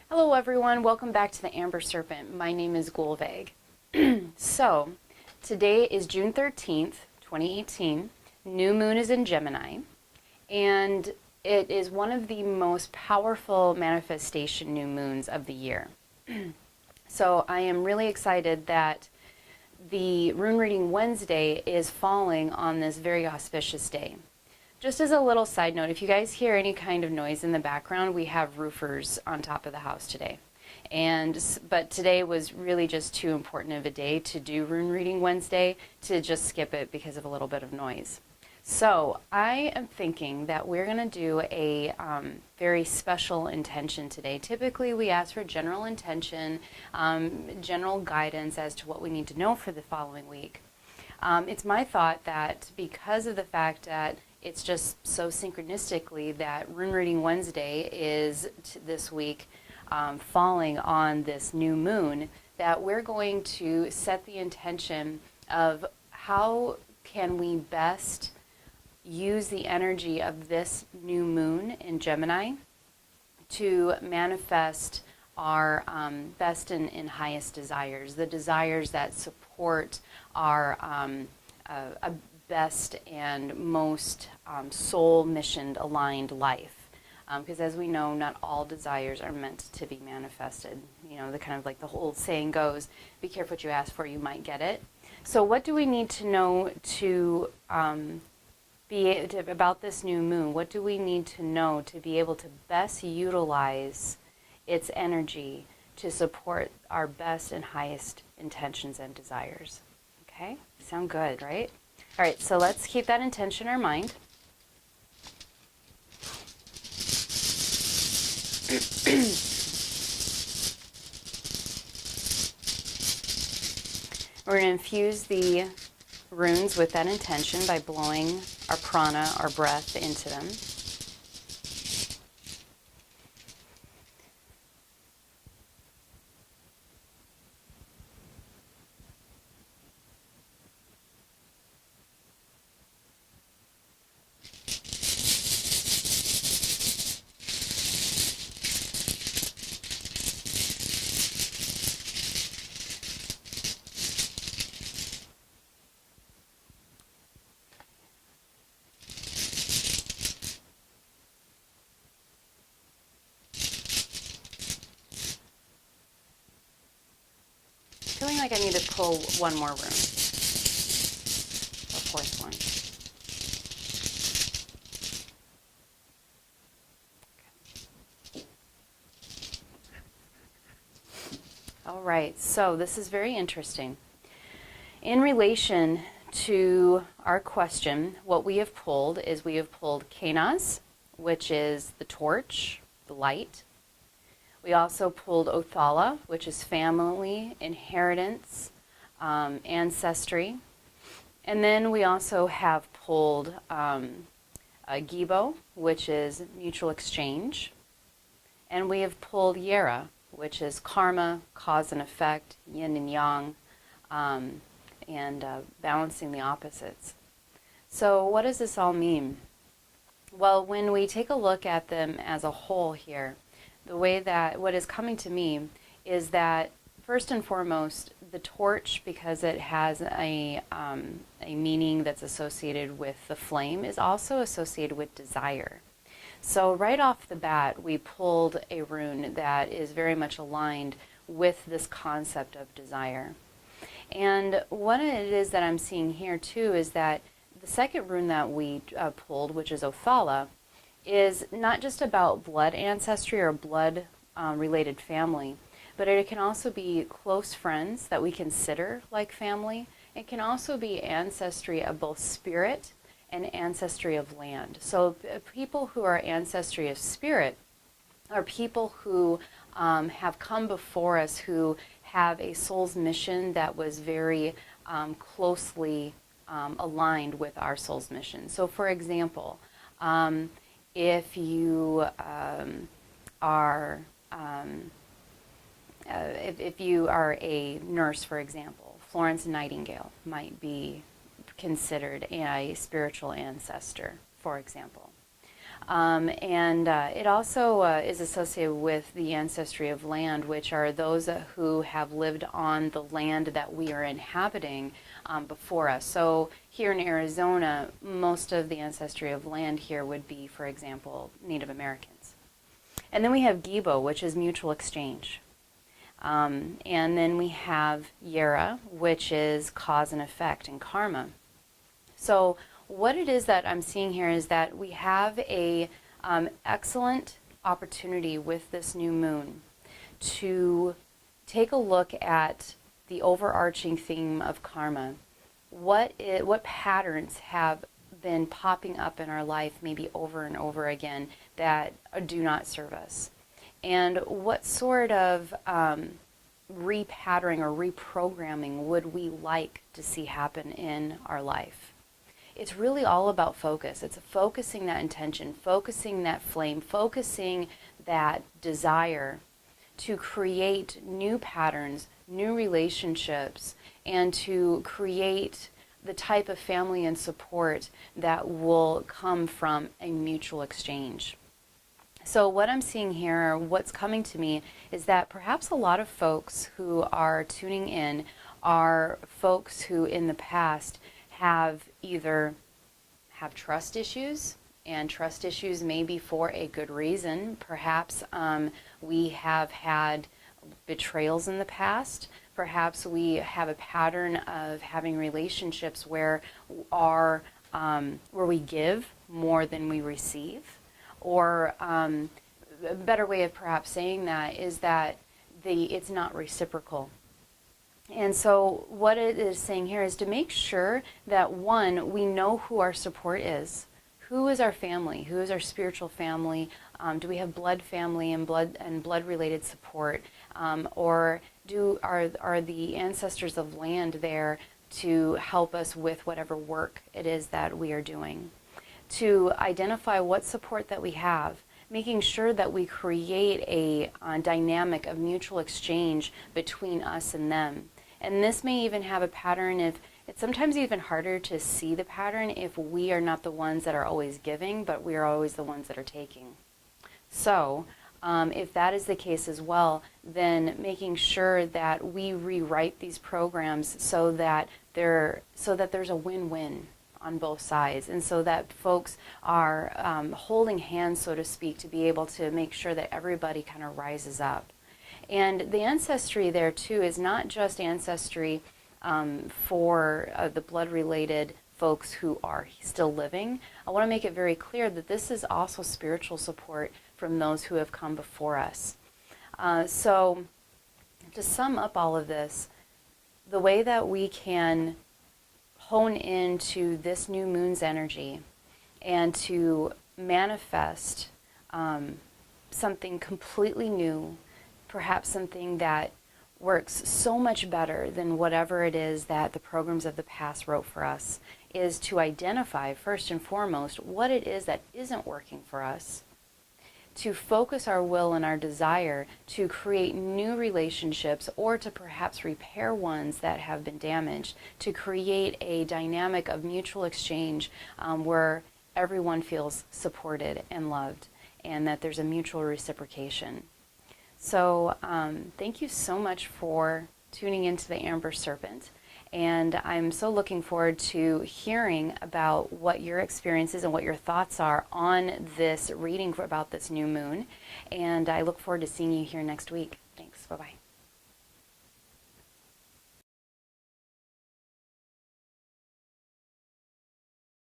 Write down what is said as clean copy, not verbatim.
Hello everyone, welcome back to the Amber Serpent. My name is Gulveg. So, today is June 13th, 2018. New moon is in Gemini, and it is one of the most powerful manifestation new moons of the year. So I am really excited that the Rune Reading Wednesday is falling on this very auspicious day. Just as a little side note, if you guys hear any kind of noise in the background, we have roofers on top of the house today. But today was really just too important of a day to do Rune Reading Wednesday to just skip it because of a little bit of noise. So I am thinking that we're going to do a very special intention today. Typically we ask for general intention, general guidance as to what we need to know for the following week. It's my thought that because of the fact that it's just so synchronistically that Rune Reading Wednesday is this week falling on this new moon, that we're going to set the intention of how can we best use the energy of this new moon in Gemini to manifest our best and highest desires, the desires that support our best and most soul mission aligned life, because as we know, not all desires are meant to be manifested. You know, the kind of like the whole saying goes, be careful what you ask for, you might get it. So what do we need to know to about this new moon? What do we need to know to be able to best utilize its energy to support our best and highest intentions and desires? Okay, sound good, right? All right, so let's keep that intention in our mind. We're going to infuse the runes with that intention by blowing our prana, our breath, into them. Feeling like I need to pull one more rune, a fourth one. Okay. All right, so this is very interesting. In relation to our question, what we have pulled is we have pulled Kenaz, which is the torch, the light. We also pulled Othala, which is family, inheritance, ancestry. And then we also have pulled Gibo, which is mutual exchange. And we have pulled Yera, which is karma, cause and effect, yin and yang, and balancing the opposites. So what does this all mean? Well, when we take a look at them as a whole here, the way that what is coming to me is that first and foremost, the torch, because it has a meaning that's associated with the flame, is also associated with desire. So right off the bat, we pulled a rune that is very much aligned with this concept of desire. And what it is that I'm seeing here too is that the second rune that we pulled, which is Othala, is not just about blood ancestry or blood related family, but it can also be close friends that we consider like family. It can also be ancestry of both spirit and ancestry of land. So people who are ancestry of spirit are people who have come before us, who have a soul's mission that was very closely aligned with our soul's mission. So for example, if you if you are a nurse, for example, Florence Nightingale might be considered a spiritual ancestor, for example. It also is associated with the ancestry of land, which are those who have lived on the land that we are inhabiting before us. So here in Arizona, most of the ancestry of land here would be, for example, Native Americans. And then we have Gibo, which is mutual exchange. And then we have Yera, which is cause and effect and karma. So what it is that I'm seeing here is that we have a excellent opportunity with this new moon to take a look at the overarching theme of karma. What patterns have been popping up in our life maybe over and over again that do not serve us? And what sort of repatterning or reprogramming would we like to see happen in our life? It's really all about focus. It's focusing that intention, focusing that flame, focusing that desire to create new patterns, new relationships, and to create the type of family and support that will come from a mutual exchange. So what I'm seeing here, what's coming to me, is that perhaps a lot of folks who are tuning in are folks who in the past have either have trust issues, and trust issues may be for a good reason. Perhaps we have had betrayals in the past. Perhaps we have a pattern of having relationships where we give more than we receive. Or a better way of perhaps saying that is that it's not reciprocal. And so what it is saying here is to make sure that, one, we know who our support is. Who is our family? Who is our spiritual family? Do we have blood family and blood related support? Or are the ancestors of land there to help us with whatever work it is that we are doing? To identify what support that we have, making sure that we create a dynamic of mutual exchange between us and them. And this may even have a pattern if it's sometimes even harder to see the pattern if we are not the ones that are always giving, but we are always the ones that are taking. So if that is the case as well, then making sure that we rewrite these programs so that there's a win-win on both sides, and so that folks are holding hands, so to speak, to be able to make sure that everybody kind of rises up. And the ancestry there too is not just ancestry for the blood-related folks who are still living. I want to make it very clear that this is also spiritual support from those who have come before us. So to sum up all of this, the way that we can hone into this new moon's energy and to manifest something completely new, perhaps something that works so much better than whatever it is that the programs of the past wrote for us, is to identify first and foremost what it is that isn't working for us, to focus our will and our desire to create new relationships or to perhaps repair ones that have been damaged, to create a dynamic of mutual exchange where everyone feels supported and loved and that there's a mutual reciprocation. So thank you so much for tuning into the Amber Serpent. And I'm so looking forward to hearing about what your experiences and what your thoughts are on this reading about this new moon. And I look forward to seeing you here next week. Thanks. Bye-bye.